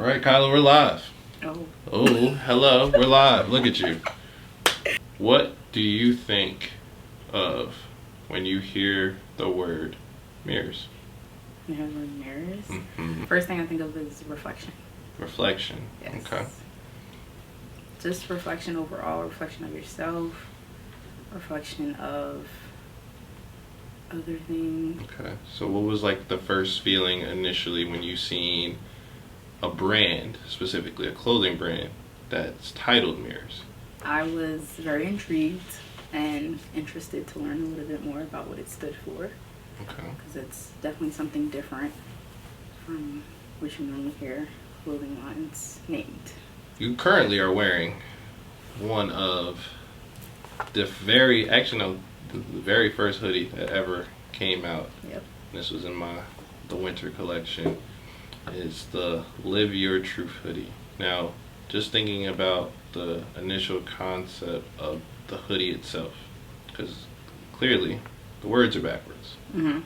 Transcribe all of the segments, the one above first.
All right, Kyla, we're live. Oh. Oh, hello, we're live. Look at you. What do you think of when you hear the word mirrors? You have mirrors? Mm-hmm. First thing I think of is reflection. Reflection. Yes. Okay. Just reflection overall, reflection of yourself, reflection of other things. Okay. So what was like the first feeling initially when you seen a brand, specifically a clothing brand, that's titled Mirrors? I was very intrigued and interested to learn a little bit more about what it stood for. Okay. Because it's definitely something different from what you normally hear clothing lines named. You currently are wearing one of the very first hoodie that ever came out. Yep. This was in the winter collection. It's the Live Your Truth hoodie. Now, just thinking about the initial concept of the hoodie itself, because clearly the words are backwards. Mm-hmm.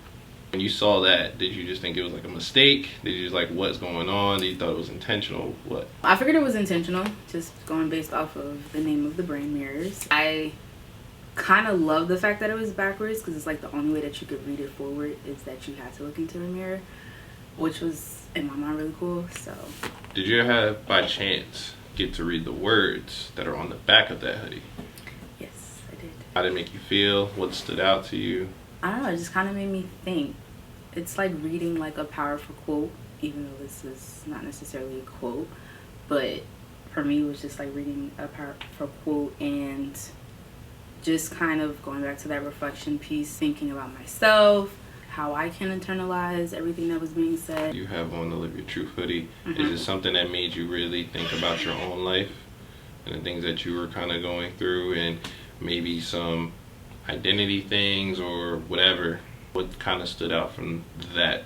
When you saw that, did you just think it was like a mistake? Did you just like, what's going on? Did you thought it was intentional? What? I figured it was intentional, just going based off of the name of the brand, Mirrors. I kind of love the fact that it was backwards because it's like the only way that you could read it forward is that you had to look into a mirror, which was in my mind really cool. So Did you have by chance get to read the words that are on the back of that hoodie? yes, I did. How did it make you feel? What stood out to you? I don't know, it just kind of made me think. It's like reading like a powerful quote, even though this is not necessarily a quote, but for me it was just like reading a powerful quote and just kind of going back to that reflection piece, thinking about myself, how I can internalize everything that was being said. You have on the Live Your Truth hoodie. Mm-hmm. Is it something that made you really think about your own life and the things that you were kind of going through, and maybe some identity things or whatever? What kind of stood out from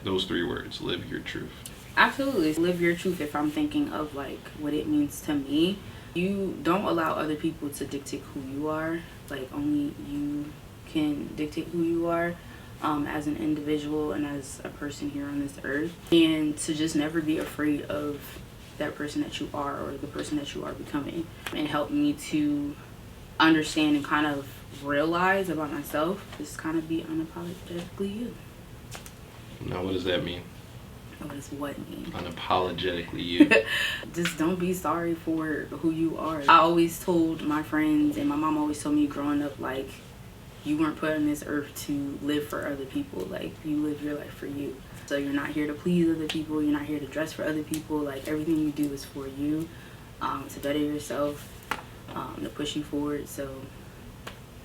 those three words, Live Your Truth? Absolutely. Live your truth. If I'm thinking of like what it means to me, you don't allow other people to dictate who you are. Like only you can dictate who you are as an individual and as a person here on this earth. And to just never be afraid of that person that you are or the person that you are becoming. And help me to understand and kind of realize about myself, just kind of be unapologetically you. Now, what does that mean? What does what mean? Unapologetically you. Just don't be sorry for who you are. I always told my friends, and my mom always told me growing up, like, you weren't put on this earth to live for other people. Like, you live your life for you. So you're not here to please other people. You're not here to dress for other people. Like, everything you do is for you, to better yourself, to push you forward. So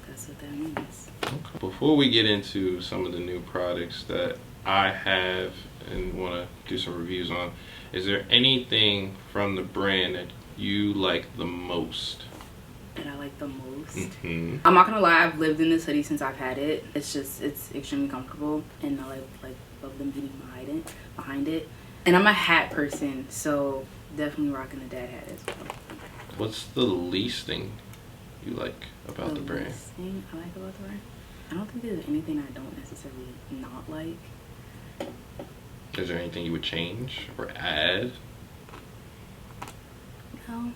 that's what that means. Okay. Before we get into some of the new products that I have and want to do some reviews on, is there anything from the brand that you like the most? That I like the most? Mm-hmm. I'm not gonna lie, I've lived in this hoodie since I've had it. It's extremely comfortable, and I love the meaning behind it. And I'm a hat person, so definitely rocking the dad hat as well. What's the least thing you like about the brand? Least thing I like about the brand? I don't think there's anything I don't necessarily not like. Is there anything you would change or add? No.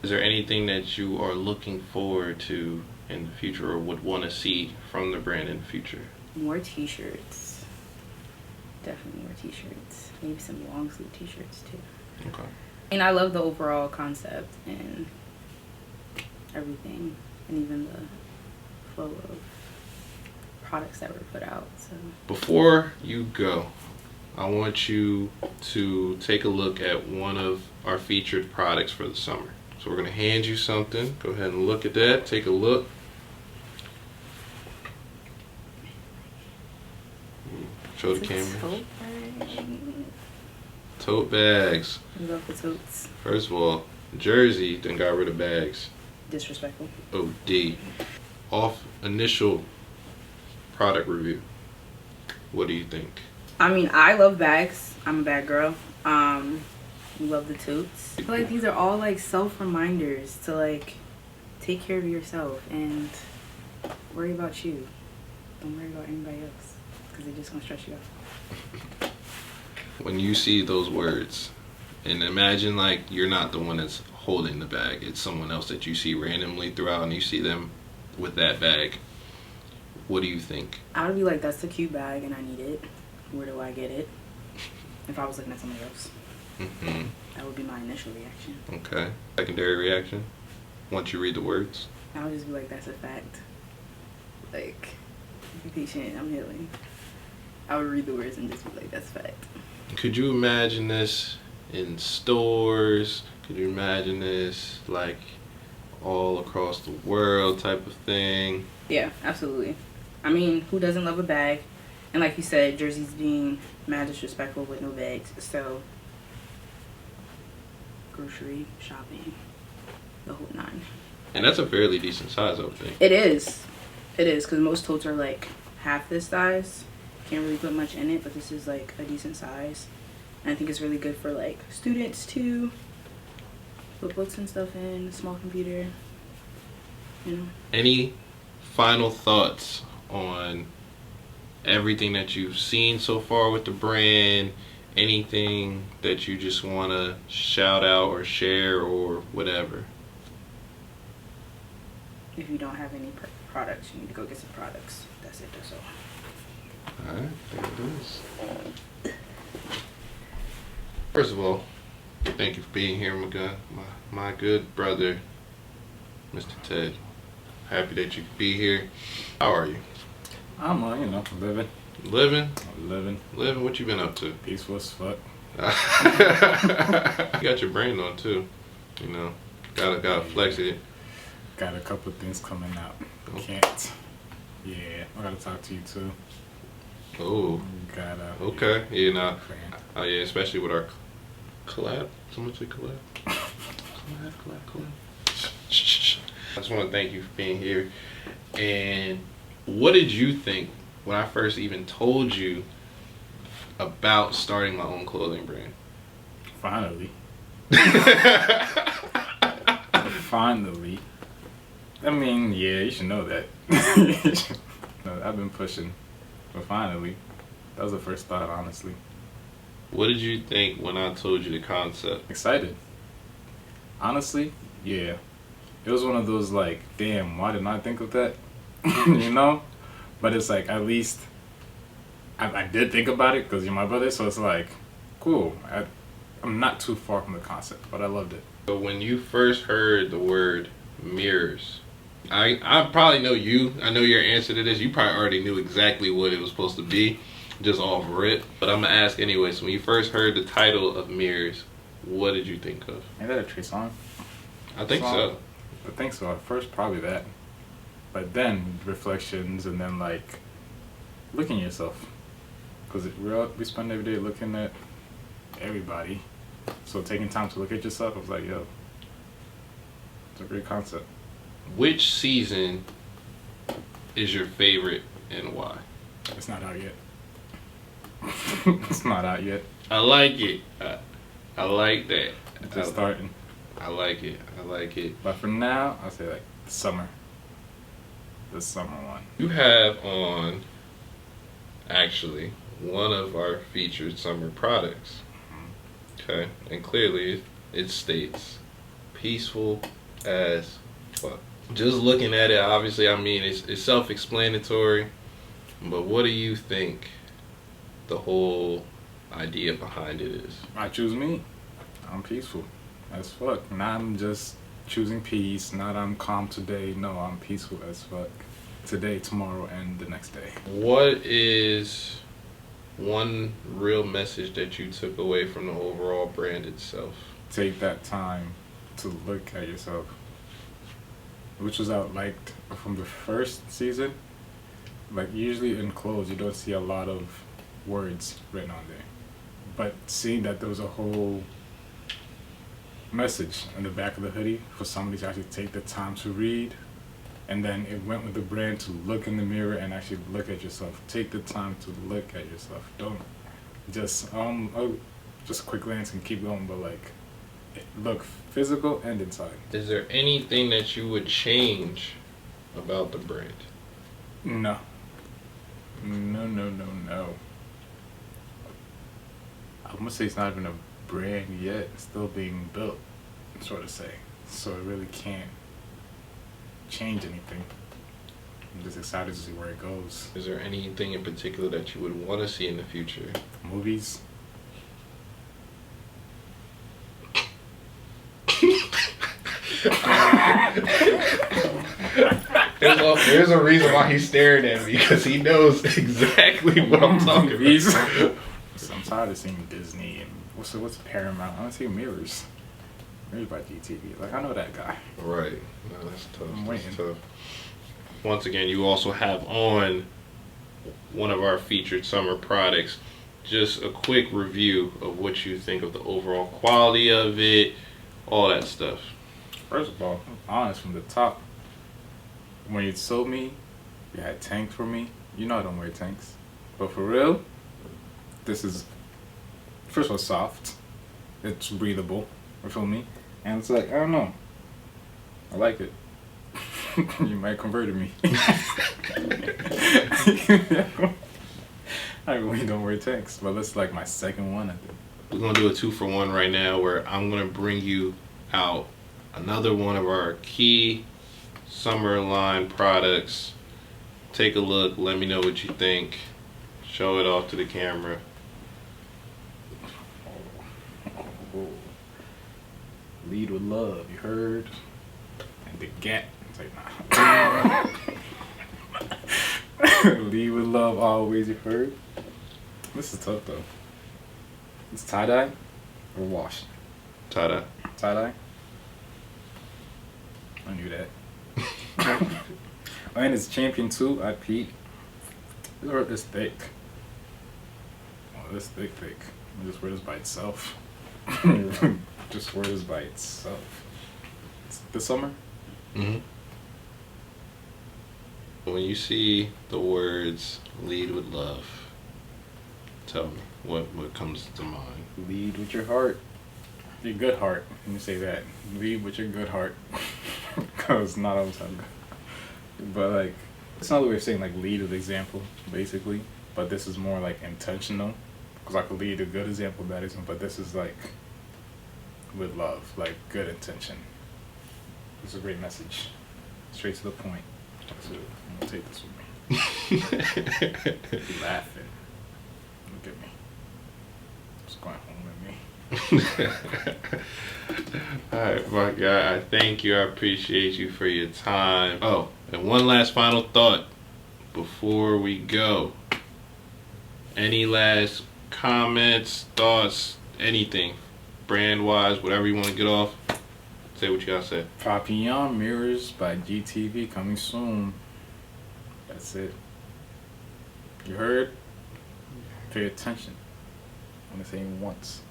Is there anything that you are looking forward to in the future or would want to see from the brand in the future? More t-shirts. Definitely more t-shirts. Maybe some long sleeve t-shirts too. Okay. And I love the overall concept and everything, and even the flow of products that were put out. So Before you go, I want you to take a look at one of our featured products for the summer. So we're going to hand you something. Go ahead and look at that. Take a look. Show the camera. Tote bag. Tote bags. We love the totes. First of all, Jersey then got rid of bags. Disrespectful. OD. Off initial product review, what do you think? I mean, I love bags. I'm a bag girl. We love the totes. I feel like these are all like self-reminders to like take care of yourself and worry about you. Don't worry about anybody else because they're just gonna stress you out. When you see those words, And imagine like you're not the one that's holding the bag. It's someone else that you see randomly throughout, and you see them with that bag. What do you think? I would be like, that's a cute bag and I need it. Where do I get it? If I was looking at somebody else. Mm-hmm. That would be my initial reaction. Okay. Secondary reaction? Once you read the words? I would just be like, that's a fact. Like, be patient, I'm healing. I would read the words and just be like, that's a fact. Could you imagine this in stores? Could you imagine this like all across the world type of thing? Yeah, absolutely. I mean, who doesn't love a bag? And like you said, Jersey's being mad disrespectful with no bags. So, grocery, shopping, the whole nine. And that's a fairly decent size, I would think. It is. It is, because most totes are like half this size. Can't really put much in it, but this is like a decent size. And I think it's really good for like students too. Put books and stuff in, small computer. You know. Any final thoughts on everything that you've seen so far with the brand? Anything that you just want to shout out or share or whatever? If you don't have any products, you need to go get some products. That's it, that's all. Alright, there it is. First of all, thank you for being here, my good brother, Mr. Ted. Happy that you could be here. How are you? I'm living. Living? Living. Living? What you been up to? Peaceful as fuck. You got your brain on too. You know, gotta flex it. Got a couple of things coming out. Okay. Can't. Yeah, I gotta talk to you too. Oh. Gotta. Okay. Yeah. Nah. Plan. Oh yeah. Especially with our collab. Someone say collab. Collab. Shh. I just want to thank you for being here. And what did you think when I first even told you about starting my own clothing brand? Finally. Finally. I mean, yeah, you should know that. No, I've been pushing, but finally, that was the first thought, honestly. What did you think when I told you the concept? Excited. Honestly, yeah. It was one of those like, damn, why didn't I think of that? You know? But it's like, at least I did think about it because you're my brother, so it's like, cool. I'm not too far from the concept, but I loved it. So when you first heard the word mirrors, I probably know you. I know your answer to this. You probably already knew exactly what it was supposed to be, just off rip. But I'm gonna ask anyway. So when you first heard the title of mirrors, what did you think of? Ain't that a Trey song? I think so. I think so. At first, probably that. But then reflections, and then like looking at yourself, because we spend every day looking at everybody. So taking time to look at yourself, I was like, yo, it's a great concept. Which season is your favorite and why? It's not out yet. It's not out yet. I like it. I like that. Just starting. I like it. I like it. But for now, I'll say like summer. The summer one. You have on actually one of our featured summer products. Okay, and clearly it states peaceful as fuck. Just looking at it, obviously, I mean, it's self-explanatory, but what do you think the whole idea behind it is? I choose me. I'm peaceful as fuck. Not I'm just choosing peace, not I'm calm today. No, I'm peaceful as fuck. Today, tomorrow, and the next day. What is one real message that you took away from the overall brand itself? Take that time to look at yourself, which was out like from the first season. Like usually in clothes you don't see a lot of words written on there, but seeing that there was a whole message in the back of the hoodie for somebody to actually take the time to read, and then it went with the brand to look in the mirror and actually look at yourself. Take the time to look at yourself. Don't just just a quick glance and keep going, but like look physical and inside. Is there anything that you would change about the brand? No. No. I'm gonna say it's not even a brand yet. It's still being built, sort of say. So it really can't change anything. I'm just excited to see where it goes. Is there anything in particular that you would want to see in the future? Movies. There's a reason why he's staring at me, because he knows exactly what I'm talking Movies. about. I'm tired of seeing Disney and what's Paramount. I want to see Mirrors. Mirrors by GTV. Like, I know that guy. Right. No, that's tough. I'm waiting. That's tough. Once again, you also have on one of our featured summer products just a quick review of what you think of the overall quality of it, all that stuff. First of all, I'm honest from the top. When you sold me, you had tanks for me. You know I don't wear tanks. But for real, this is, first of all, soft. It's breathable, you feel me? And it's like, I don't know. I like it. You might convert me. I really don't wear tanks, but that's like my second one, I think. We're going to do a 2-for-1 right now, where I'm going to bring you out another one of our key summer line products. Take a look, let me know what you think. Show it off to the camera. Oh. Lead with love, you heard? And the Gap. It's like, nah. Lead with love always, you heard? This is tough though. It's tie-dye or wash? Ta-da. Tie-dye? I knew that. And it's Champion 2, I peed. It's thick. Oh, this thick. I just wear this by itself. Just wear this by itself. It's this summer? Mm-hmm. When you see the words "lead with love," tell me what comes to mind. Lead with your heart. Your good heart. Let me say that. Lead with your good heart. Because not all the time. But like, it's another way of saying like lead with example, basically. But this is more like intentional. Because I could lead a good example, bad example. But this is like with love, like good intention. It's a great message. Straight to the point. So I'm gonna take this with me. You're laughing. Look at me. Just going home with me. Alright, my guy, I thank you. I appreciate you for your time. Oh, and one last final thought before we go. Any last comments, thoughts, anything, brand-wise, whatever you want to get off? Say what you gotta say. Papillon Mirrors by GTV coming soon. That's it. You heard? Pay attention. I'm gonna say it once.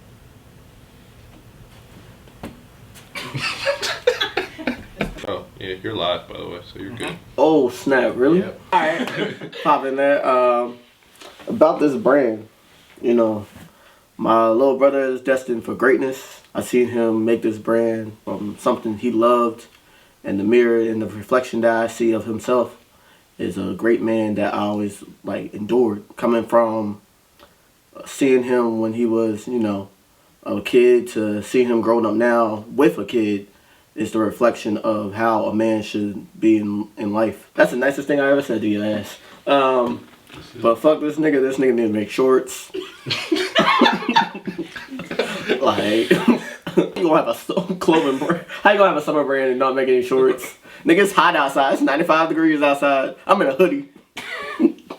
Oh, yeah, you're live, by the way, so you're good. Oh snap! Really? Yep. All right, pop in there. About this brand, you know, my little brother is destined for greatness. I seen him make this brand from something he loved, and the mirror and the reflection that I see of himself is a great man that I always like endured. Coming from seeing him when he was, you know, a kid to seeing him growing up now with a kid is the reflection of how a man should be in life. That's the nicest thing I ever said to your ass. But fuck this nigga. This nigga need to make shorts. Like, you gonna have a clothing brand? How you gonna have a summer brand and not make any shorts? Nigga, it's hot outside. It's 95 degrees outside. I'm in a hoodie.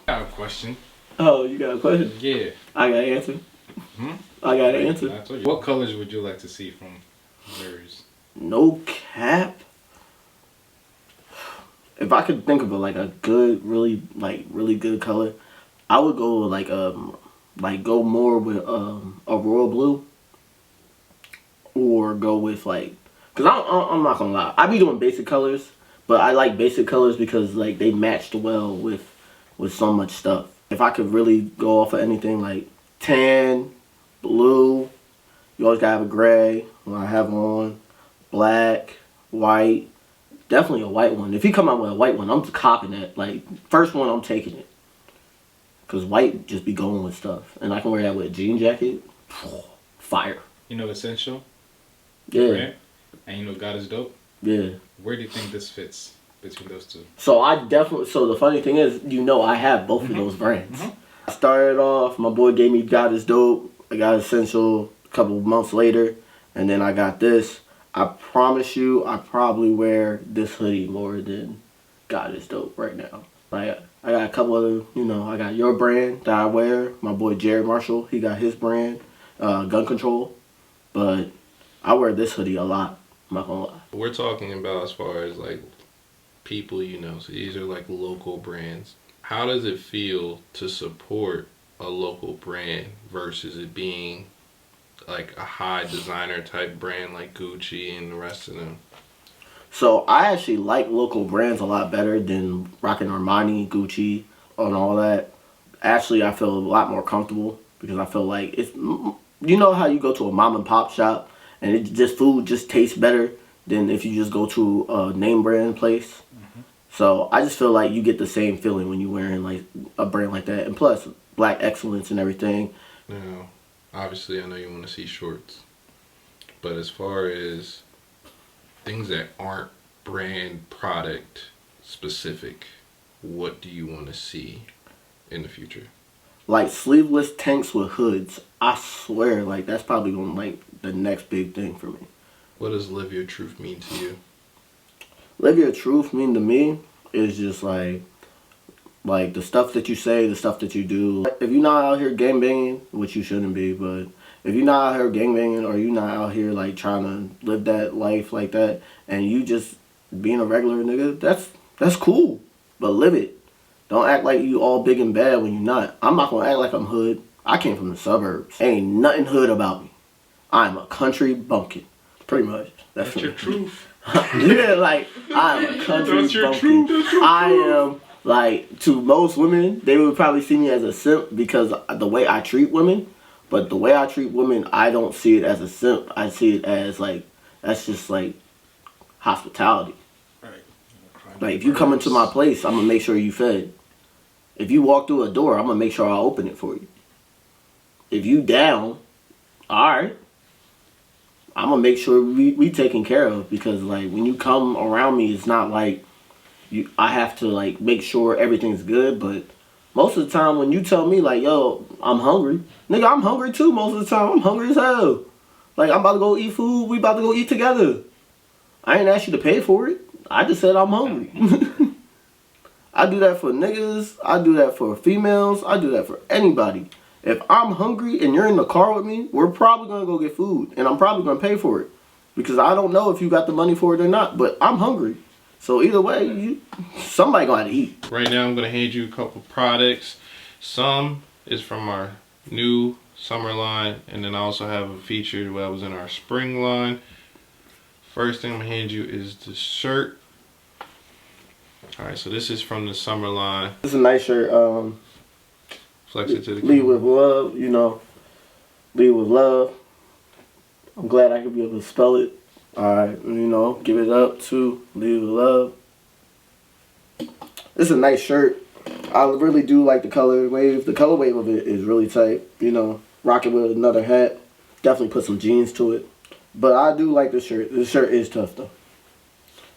I have a question. Oh, you got a question? Yeah. I got an answer. I got an answer. I told you. What colors would you like to see from Mirrors? No cap. If I could think of a good, really good color, I would go go more with a royal blue, or go with cause I'm not gonna lie, I be doing basic colors, but I like basic colors because like they matched well with so much stuff. If I could really go off of anything like tan, blue, you always gotta have a gray when I have on, black, white. Definitely a white one. If he come out with a white one, I'm copping it. Like, first one, I'm taking it. Because white just be going with stuff. And I can wear that with a jean jacket. Fire. You know, Essential, Yeah, brand, and you know, God is Dope. yeah. Where do you think this fits between those two? So I definitely. So the funny thing is, I have both of those brands. I started off. My boy gave me God is Dope. I got Essential a couple months later, and then I got this. I promise you, I probably wear this hoodie more than God is Dope right now. Like I got a couple other, I got your brand that I wear. My boy Jared Marshall, he got his brand, Gun Control. But I wear this hoodie a lot. I'm not gonna lie. We're talking about as far as like people you know. So these are like local brands. How does it feel to support a local brand versus it being like a high designer type brand like Gucci and the rest of them? So I actually like local brands a lot better than rocking Armani, Gucci, and all that. Actually, I feel a lot more comfortable because I feel like it's. You know how you go to a mom and pop shop and food just tastes better than if you just go to a name brand place. So I just feel like you get the same feeling when you're wearing like a brand like that, and plus black excellence and everything. Now, obviously, I know you want to see shorts, but as far as things that aren't brand product specific, what do you want to see in the future? Like sleeveless tanks with hoods. I swear, like that's probably gonna like the next big thing for me. What does live your truth mean to you? Live your truth mean to me is just like the stuff that you say, the stuff that you do. If you're not out here gang banging, which you shouldn't be, but if you're not out here gang banging or you're not out here like trying to live that life like that, and you just being a regular nigga, that's cool. But live it. Don't act like you all big and bad when you're not. I'm not gonna act like I'm hood. I came from the suburbs. Ain't nothing hood about me. I'm a country bumpkin. Pretty much. That's your truth. Yeah, like I'm a country That's your bumpkin. truth. That's your I truth. am like to most women, they would probably see me as a simp because the way I treat women. But the way I treat women, I don't see it as a simp. I see it as like that's just like hospitality. Like if you come into my place, I'm gonna make sure you fed. If you walk through a door, I'm gonna make sure I open it for you. If you down, alright. I'm gonna make sure we taken care of because like when you come around me, it's not like I have to like make sure everything's good, but most of the time when you tell me like, yo, I'm hungry, nigga, I'm hungry too most of the time. I'm hungry as hell. Like I'm about to go eat food, we about to go eat together. I ain't asked you to pay for it. I just said I'm hungry. I do that for niggas. I do that for females. I do that for anybody. If I'm hungry and you're in the car with me, we're probably going to go get food. And I'm probably going to pay for it. Because I don't know if you got the money for it or not. But I'm hungry. So either way, somebody going to eat. Right now I'm going to hand you a couple products. Some is from our new summer line. And then I also have a feature that was in our spring line. First thing I'm going to hand you is the shirt. Alright, so this is from the summer line. This is a nice shirt. Flex it to the Lead camera. with love, Lead with love. I'm glad I could be able to spell it. Alright, give it up to Lead with love. This is a nice shirt. I really do like the color wave. The color wave of it is really tight. Rock it with another hat. Definitely put some jeans to it. But I do like this shirt. This shirt is tough though.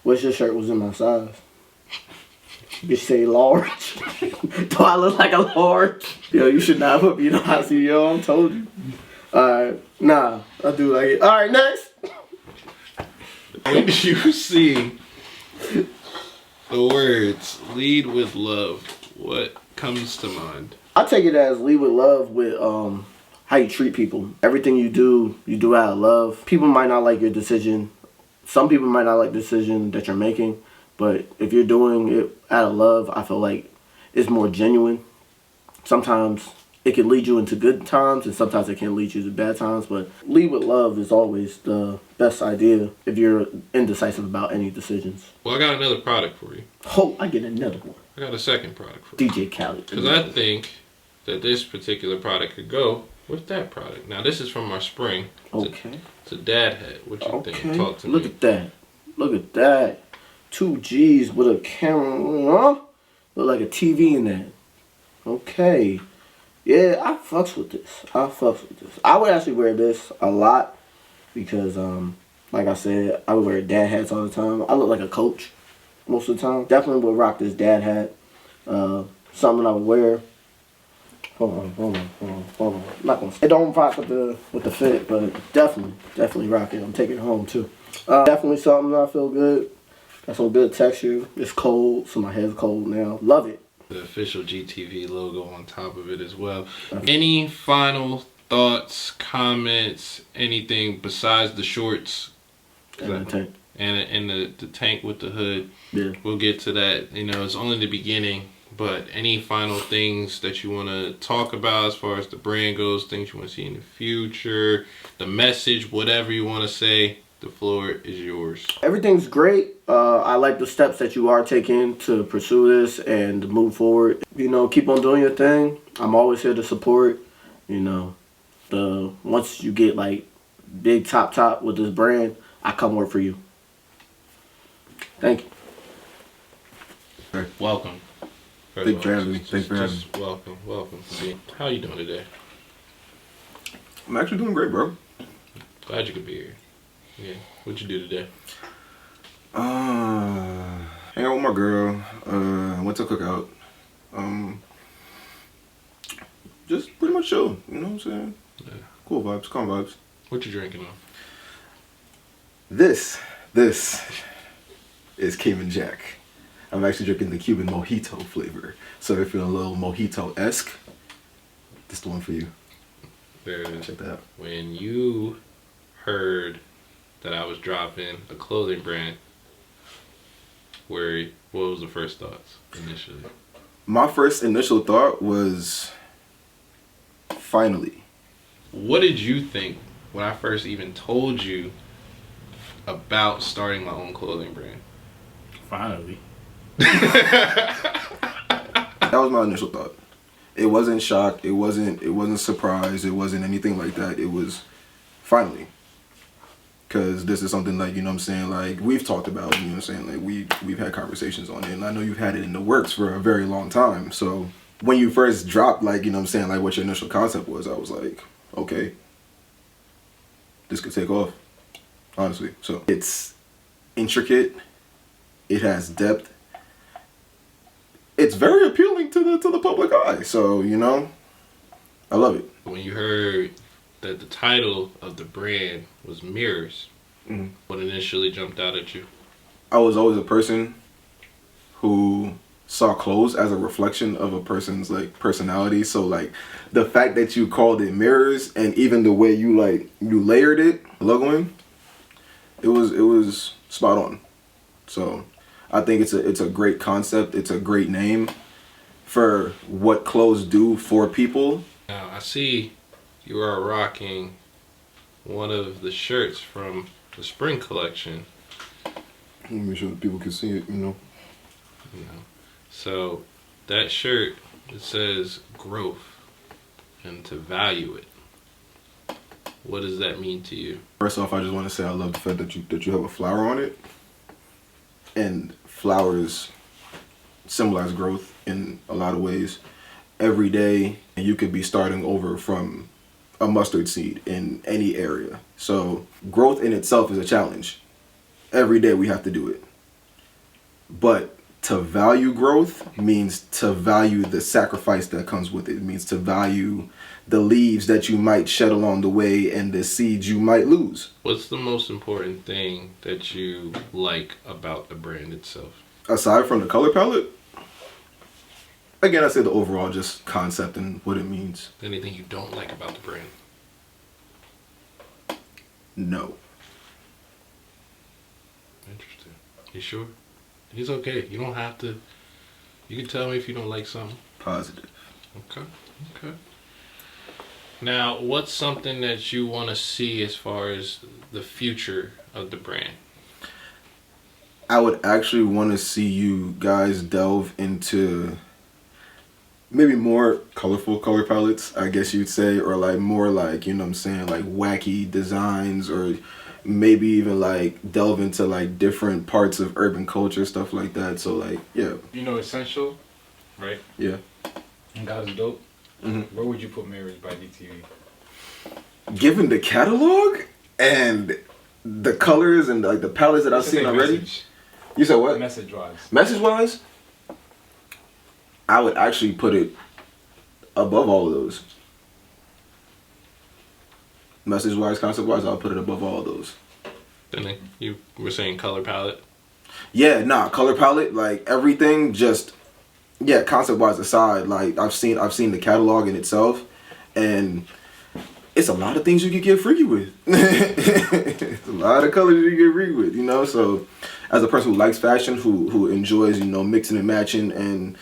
Wish this shirt was in my size. Bitch say large. Do I look like a large? Yo, you should not put me in I see yo, I told you. Alright, nah, I do like it. Alright, next. When you see the words lead with love, what comes to mind? I take it as lead with love with how you treat people. Everything you do out of love. People might not like your decision. Some people might not like the decision that you're making. But if you're doing it out of love, I feel like it's more genuine. Sometimes it can lead you into good times and sometimes it can lead you to bad times. But lead with love is always the best idea if you're indecisive about any decisions. Well, I got another product for you. Oh, I get another one. I got a second product for you. DJ Khaled. Because I think that this particular product could go with that product. Now, this is from our spring. Okay. It's a dad hat. What you think? Talk to Look me. at that. Look at that. 2 G's with a camera. Look like a TV in that. Okay. Yeah, I fucks with this. I would actually wear this a lot because like I said, I would wear dad hats all the time. I look like a coach most of the time. Definitely would rock this dad hat. Something I would wear. Hold on. I'm not gonna. It don't rock with the fit, but definitely rock it. I'm taking it home too. Definitely something I feel good. Got some good texture. It's cold, so my head's cold now. Love it. The official GTV logo on top of it as well. Any final thoughts, comments, anything besides the shorts? And the tank. And the tank with the hood. Yeah. We'll get to that. You know, it's only the beginning. But any final things that you want to talk about as far as the brand goes, things you want to see in the future, the message, whatever you want to say, the floor is yours. Everything's great. I like the steps that you are taking to pursue this and move forward. You know, keep on doing your thing. I'm always here to support. You know, once you get like big top with this brand, I come work for you. Thank you. Welcome. Thanks for having me. Thanks for having me. Welcome. How you doing today? I'm actually doing great, bro. Glad you could be here. Yeah. What'd you do today? Hang out with my girl. Went to a cookout. Just pretty much chill. You know what I'm saying? Yeah. Cool vibes, calm vibes. What you drinking on? This is Cayman Jack. I'm actually drinking the Cuban mojito flavor. So if you're a little mojito-esque, this is the one for you. There it is. Check that out. When you heard that I was dropping a clothing brand, what was the first thoughts initially? My first initial thought was, finally. What did you think when I first even told you about starting my own clothing brand? Finally. That was my initial thought. It wasn't shock. It wasn't surprise. It wasn't anything like that. It was finally. Because this is something like, you know what I'm saying, like we've talked about, you know what I'm saying, like we've had conversations on it, and I know you've had it in the works for a very long time. So when you first dropped, like, you know what I'm saying, like what your initial concept was, I was like, okay, this could take off, honestly. So it's intricate. It has depth. It's very appealing to the public eye. So, you know, I love it. When you heard that the title of the brand was Mirrors, what initially jumped out at you? I was always a person who saw clothes as a reflection of a person's like personality. So like the fact that you called it Mirrors and even the way you layered it, logoing, it was spot on. So I think it's a great concept. It's a great name for what clothes do for people. Now I see you are rocking one of the shirts from the spring collection. Let me make sure that people can see it, you know. So that shirt, it says growth and to value it. What does that mean to you? First off, I just want to say I love the fact that you have a flower on it. And flowers symbolize growth in a lot of ways. Every day, you could be starting over from a mustard seed in any area. So growth in itself is a challenge. Every day we have to do it. But to value growth means to value the sacrifice that comes with it. It means to value the leaves that you might shed along the way and the seeds you might lose. What's the most important thing that you like about the brand itself? Aside from the color palette, again, I say the overall just concept and what it means. Anything you don't like about the brand? No. Interesting. You sure? It's okay. You don't have to. You can tell me if you don't like something. Positive. Okay. Now, what's something that you want to see as far as the future of the brand? I would actually want to see you guys delve into maybe more colorful color palettes, I guess you'd say, or like more like, you know what I'm saying, like wacky designs, or maybe even like delve into like different parts of urban culture, stuff like that. So like, yeah. You know Essential, right? Yeah. And God's Dope. Mm-hmm. Where would you put Mirrors by DTV? Given the catalog, And the colors and like the palettes that I've seen already. You said what? Message wise. Message wise, I would actually put it above all of those. Message wise, concept wise, I'll put it above all of those. Then you were saying color palette. Yeah, nah, color palette, like everything, just yeah, concept wise aside, like I've seen the catalog in itself, and it's a lot of things you can get freaky with. It's a lot of colors you can get freaky with, you know. So, as a person who likes fashion, who enjoys, you know, mixing and matching and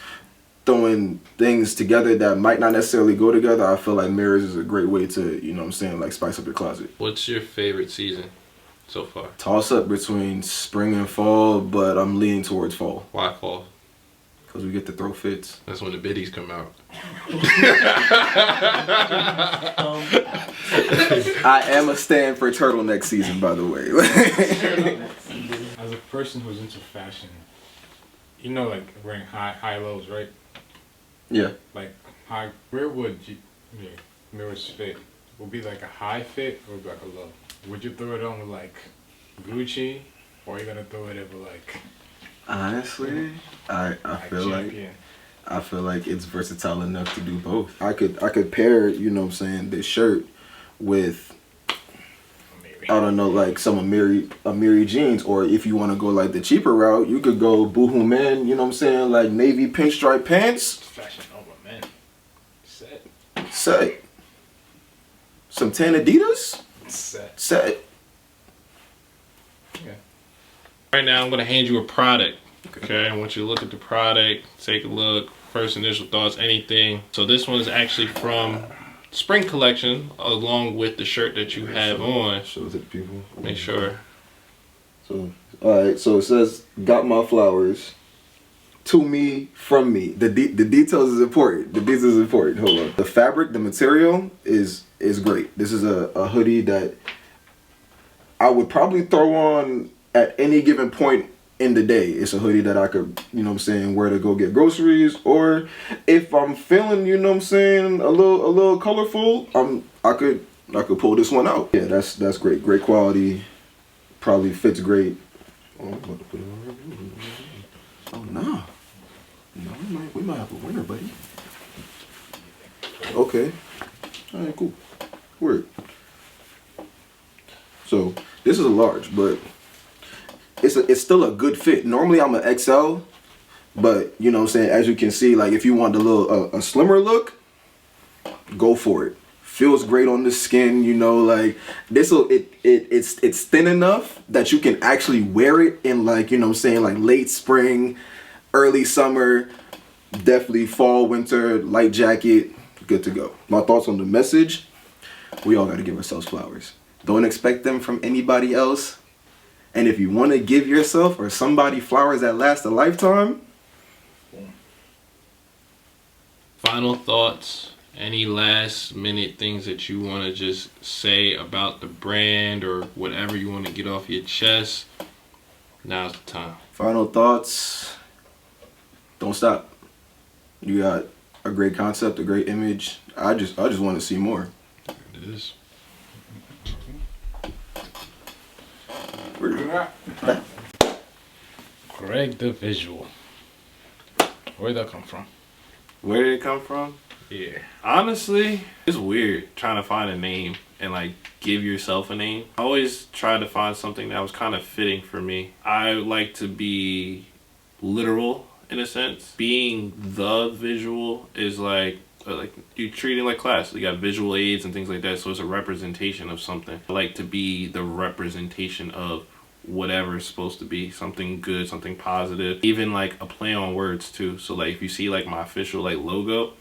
throwing things together that might not necessarily go together, I feel like mirrors is a great way to, you know what I'm saying, like spice up your closet. What's your favorite season so far? Toss up between spring and fall, but I'm leaning towards fall. Why fall? Because we get to throw fits. That's when the biddies come out. I am a stand for turtleneck season, by the way. As a person who's into fashion, you know, like wearing high lows, right? Yeah. Like where would mirrors fit? Would be like a high fit or like a low? Would you throw it on with like Gucci, or are you gonna throw it over like? Honestly, I feel Champion? I feel like it's versatile enough to do both. I could pair, you know what I'm saying, this shirt with Maybe. I don't know, like some Amiri jeans, or if you want to go like the cheaper route, you could go Boohoo Men, you know what I'm saying, like navy pinstripe pants. Fashion over, man. Set. Set. Some tan Adidas. Set. Set. Yeah. Right now, I'm going to hand you a product. Okay, I want you to look at the product, take a look, first initial thoughts, anything. So this one is actually from spring collection, along with the shirt that you have on. Show it to the people. Make sure. So, alright, so it says, got my flowers. To me, from me. The details is important. The details is important. Hold on. The fabric, the material is great. This is a hoodie that I would probably throw on at any given point in the day. It's a hoodie that I could, you know what I'm saying, wear to go get groceries, or if I'm feeling, you know what I'm saying, a little colorful, I could pull this one out. Yeah, that's great. Great quality. Probably fits great. Oh, I'm about to put it on. Oh no. No, we might have a winner, buddy. Okay. Alright, cool. Word. So this is a large, but it's still a good fit. Normally I'm an XL, but you know what I'm saying, as you can see, like if you want a slimmer look, go for it. Feels great on the skin, you know, like it's thin enough that you can actually wear it in, like, you know what I'm saying, like late spring, early summer, definitely fall, winter, light jacket, good to go. My thoughts on the message: we all got to give ourselves flowers. Don't expect them from anybody else. And if you want to give yourself or somebody flowers that last a lifetime. Final thoughts, any last minute things that you want to just say about the brand or whatever you want to get off your chest, now's the time. Final thoughts: don't stop. You got a great concept, a great image. I just want to see more. It is. Greg the Visual. Where'd that come from? Where did it come from? Yeah. Honestly, it's weird trying to find a name and like give yourself a name. I always tried to find something that was kind of fitting for me. I like to be literal in a sense. Being the visual is like you treat it like class. You got visual aids and things like that, so it's a representation of something. I like to be the representation of whatever it's supposed to be, something good, something positive, even like a play on words too. So like if you see like my official like logo,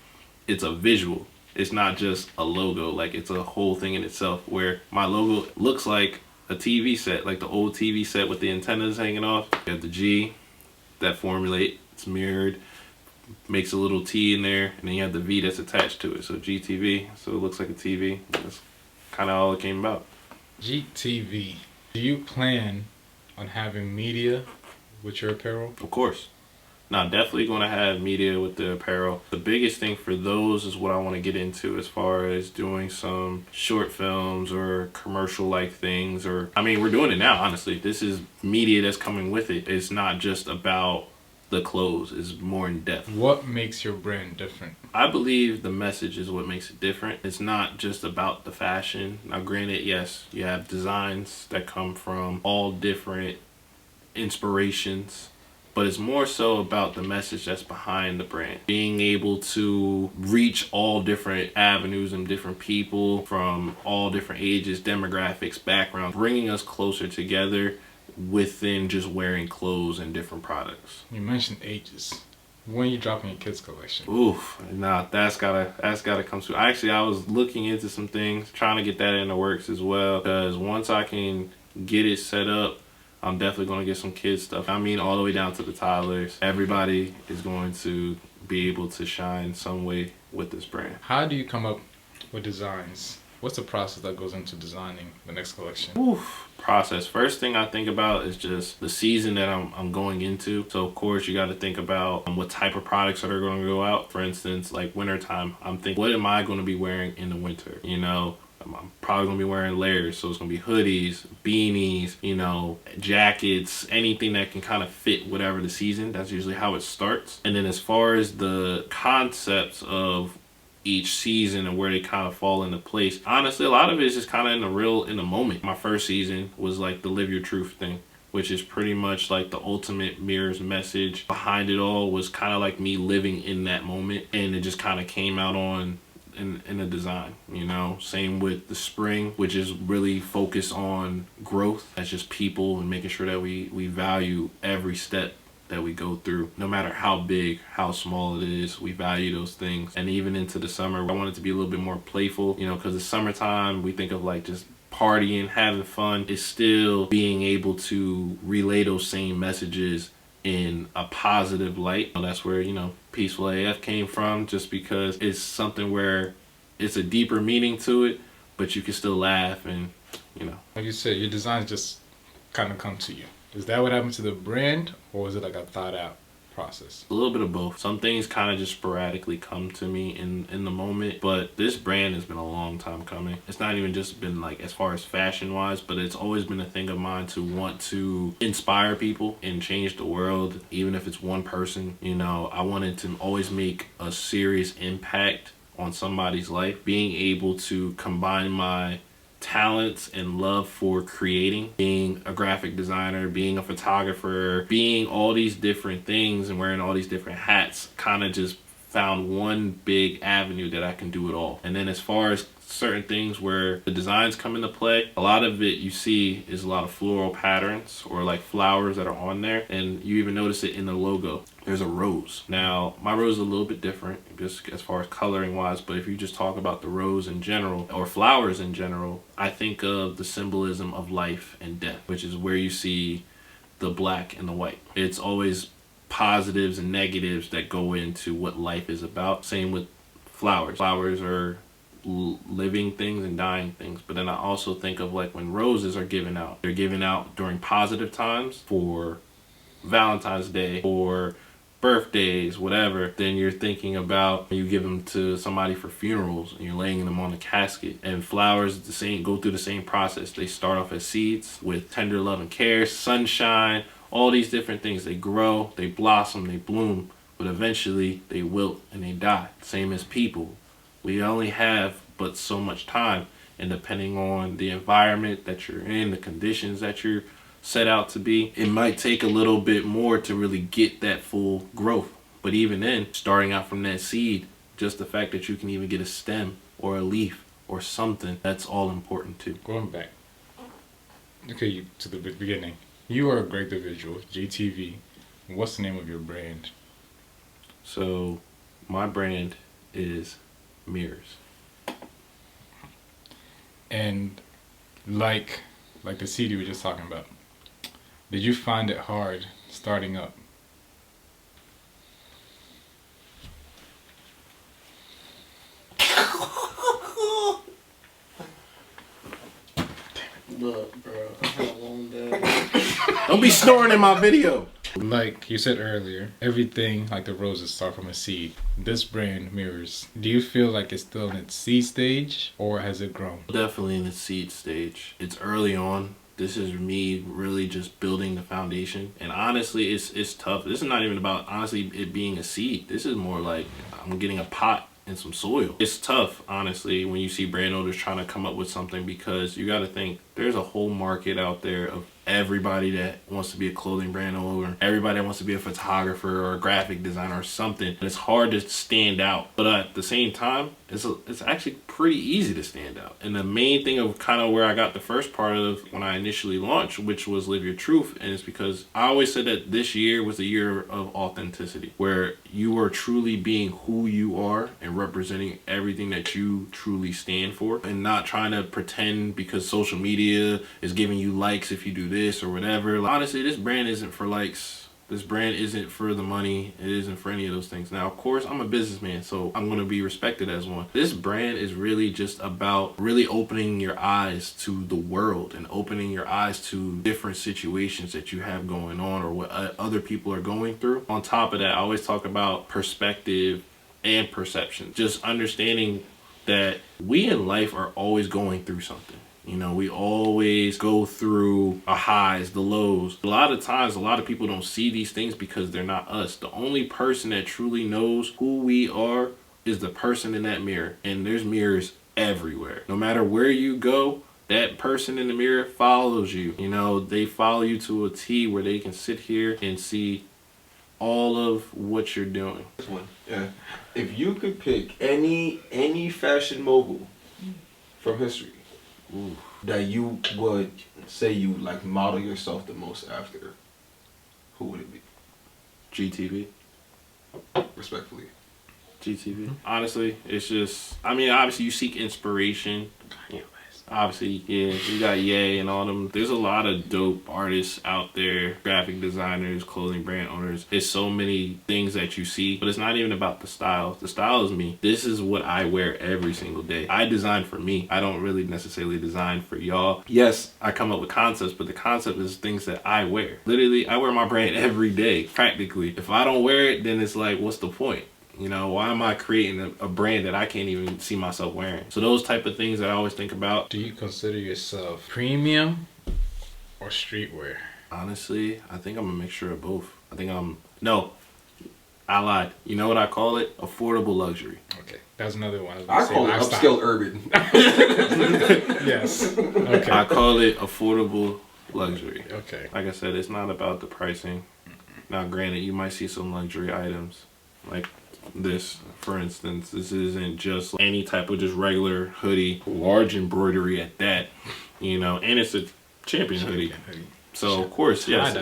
it's a visual, it's not just a logo, like it's a whole thing in itself, where my logo looks like a TV set, like the old TV set with the antennas hanging off. You have the G that formulate, it's mirrored, makes a little T in there, and then you have the V that's attached to it, so GTV, so it looks like a TV. That's kind of all it came about. GTV. Do you plan on having media with your apparel? Of course. Now, definitely going to have media with the apparel. The biggest thing for those is what I want to get into as far as doing some short films or commercial-like things. Or, I mean, we're doing it now, honestly. This is media that's coming with it. It's not just about the clothes. It's more in depth. What makes your brand different? I believe the message is what makes it different. It's not just about the fashion. Now, granted, yes, you have designs that come from all different inspirations, but it's more so about the message that's behind the brand. Being able to reach all different avenues and different people from all different ages, demographics, backgrounds, bringing us closer together within just wearing clothes and different products. You mentioned ages. When are you dropping your kids collection? Oof, nah, that's gotta come soon. Actually, I was looking into some things, trying to get that in the works as well, because once I can get it set up, I'm definitely going to get some kids stuff. I mean, all the way down to the toddlers. Everybody is going to be able to shine some way with this brand. How do you come up with designs? What's the process that goes into designing the next collection? Oof, process. First thing I think about is just the season that I'm going into. So, of course, you got to think about what type of products are going to go out. For instance, like wintertime, I'm thinking, what am I going to be wearing in the winter? You know, I'm probably going to be wearing layers. So it's going to be hoodies, beanies, you know, jackets, anything that can kind of fit whatever the season. That's usually how it starts. And then as far as the concepts of each season and where they kind of fall into place, honestly, a lot of it is just kind of in the moment. My first season was like the Live Your Truth thing, which is pretty much like the ultimate Mirrors message. Behind it all was kind of like me living in that moment, and it just kind of came out on in the design, you know. Same with the spring, which is really focused on growth as just people and making sure that we value every step that we go through, no matter how big, how small it is. We value those things. And even into the summer, I want it to be a little bit more playful, you know, because the summertime, we think of like just partying, having fun. It's still being able to relay those same messages in a positive light. That's where, you know, Peaceful AF came from, just because it's something where it's a deeper meaning to it, but you can still laugh and, you know. Like you said, your designs just kind of come to you. Is that what happened to the brand, or was it like a thought out process? A little bit of both. Some things kind of just sporadically come to me in the moment, but this brand has been a long time coming. It's not even just been like as far as fashion wise, but it's always been a thing of mine to want to inspire people and change the world, even if it's one person. You know, I wanted to always make a serious impact on somebody's life. Being able to combine my talents and love for creating, being a graphic designer, being a photographer, being all these different things and wearing all these different hats, kind of just found one big avenue that I can do it all. And then as far as certain things where the designs come into play, a lot of it you see is a lot of floral patterns or like flowers that are on there, and you even notice it in the logo. There's a rose. Now, my rose is a little bit different just as far as coloring wise, but if you just talk about the rose in general or flowers in general, I think of the symbolism of life and death, which is where you see the black and the white. It's always positives and negatives that go into what life is about. Same with flowers. Flowers are living things and dying things. But then I also think of like when roses are given out, they're given out during positive times for Valentine's Day or birthdays, whatever. Then you're thinking about you give them to somebody for funerals and you're laying them on a casket. And flowers the same, go through the same process. They start off as seeds with tender love and care, sunshine, all these different things. They grow, they blossom, they bloom, but eventually they wilt and they die. Same as people. We only have but so much time, and depending on the environment that you're in, the conditions that you're set out to be, it might take a little bit more to really get that full growth. But even then, starting out from that seed, just the fact that you can even get a stem or a leaf or something, that's all important too. Going back, okay, to the beginning. You are a great individual, JTV. What's the name of your brand? So, my brand is Mirrors. And like the CD we were just talking about, did you find it hard starting up? Look, bro, I had a long day. Don't be snoring in my video. Like you said earlier, everything like the roses start from a seed. This brand mirrors. Do you feel like it's still in its seed stage or has it grown? Definitely in the seed stage. It's early on. This is me really just building the foundation. And honestly, it's tough. This is not even about, honestly, it being a seed. This is more like I'm getting a pot and some soil. It's tough, honestly, when you see brand owners trying to come up with something, because you got to think there's a whole market out there of everybody that wants to be a clothing brand owner, everybody that wants to be a photographer or a graphic designer or something. And it's hard to stand out, but at the same time, it's actually pretty easy to stand out. And the main thing of kind of where I got the first part of when I initially launched, which was Live Your Truth, and it's because I always said that this year was a year of authenticity, where you are truly being who you are and representing everything that you truly stand for, and not trying to pretend because social media is giving you likes if you do this or whatever. Honestly, this brand isn't for likes. This brand isn't for the money. It isn't for any of those things. Now, of course, I'm a businessman, so I'm going to be respected as one. This brand is really just about really opening your eyes to the world and opening your eyes to different situations that you have going on or what other people are going through. On top of that, I always talk about perspective and perception. Just understanding that we in life are always going through something. You know, we always go through the highs, the lows. A lot of times, a lot of people don't see these things because they're not us. The only person that truly knows who we are is the person in that mirror. And there's mirrors everywhere. No matter where you go, that person in the mirror follows you. You know, they follow you to a T where they can sit here and see all of what you're doing. This one, yeah. If you could pick any fashion mogul from history, that you would say you like model yourself the most after, who would it be? GTV. Respectfully. GTV. Honestly, it's just, I mean, obviously you seek inspiration. Obviously, yeah, you got Ye and all them. There's a lot of dope artists out there, graphic designers, clothing brand owners. It's so many things that you see, but it's not even about the style. The style is me. This is what I wear every single day. I design for me. I don't really necessarily design for y'all. Yes, I come up with concepts, but the concept is things that I wear. Literally, I wear my brand every day, practically. If I don't wear it, then it's like, what's the point? You know, why am I creating a brand that I can't even see myself wearing? So those type of things that I always think about. Do you consider yourself premium or streetwear? Honestly, I think I'm a mixture of both. No, I lied. You know what I call it? Affordable luxury. Okay, that's another one. I call it upscale urban. Yes. Okay. I call it affordable luxury. Okay. Like I said, it's not about the pricing. Now, granted, you might see some luxury items like this, for instance. This isn't just any type of just regular hoodie, large embroidery at that, you know, and it's a champion hoodie. So of course, yes,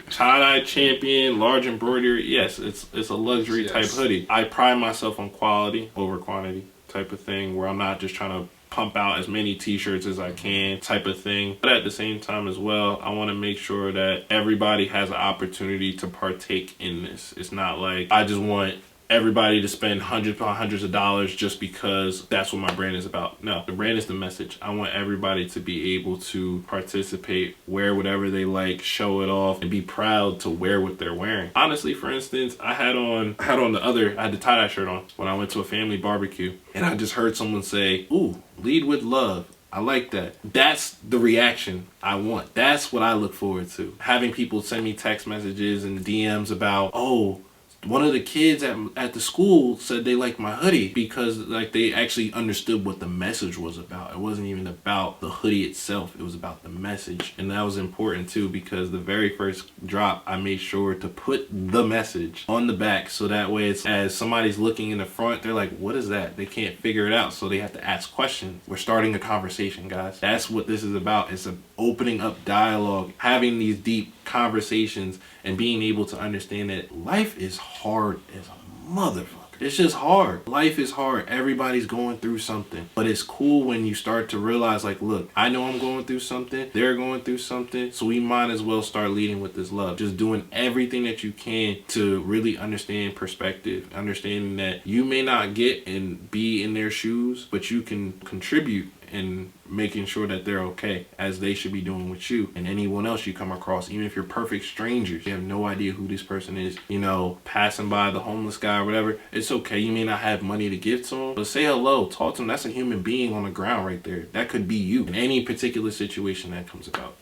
tie-dye champion, large embroidery. Yes, it's a luxury type hoodie. I pride myself on quality over quantity type of thing, where I'm not just trying to pump out as many t-shirts as I can type of thing. But at the same time as well, I want to make sure that everybody has an opportunity to partake in this. It's not like I just want everybody to spend hundreds of dollars just because that's what my brand is about. No, the brand is the message. I want everybody to be able to participate, wear whatever they like, show it off, and be proud to wear what they're wearing. Honestly, for instance, I had the tie-dye shirt on when I went to a family barbecue, and I just heard someone say, "Ooh, lead with love." I like that. That's the reaction I want. That's what I look forward to. Having people send me text messages and DMs about, "Oh, one of the kids at the school said they liked my hoodie," because like they actually understood what the message was about. It wasn't even about the hoodie itself. It was about the message. And that was important too, because the very first drop, I made sure to put the message on the back. So that way it's, as somebody's looking in the front, they're like, what is that? They can't figure it out. So they have to ask questions. We're starting a conversation, guys. That's what this is about. It's opening up dialogue, having these deep conversations, and being able to understand that life is hard as a motherfucker. It's just hard. Life is hard. Everybody's going through something. But it's cool when you start to realize, like, look, I know I'm going through something. They're going through something. So we might as well start leading with this love. Just doing everything that you can to really understand perspective. Understanding that you may not get and be in their shoes, but you can contribute and making sure that they're okay, as they should be doing with you and anyone else you come across. Even if you're perfect strangers, you have no idea who this person is, you know, passing by the homeless guy or whatever, it's okay. You may not have money to give to him, but say hello, talk to him. That's a human being on the ground right there. That could be you in any particular situation that comes about.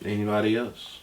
Anybody else?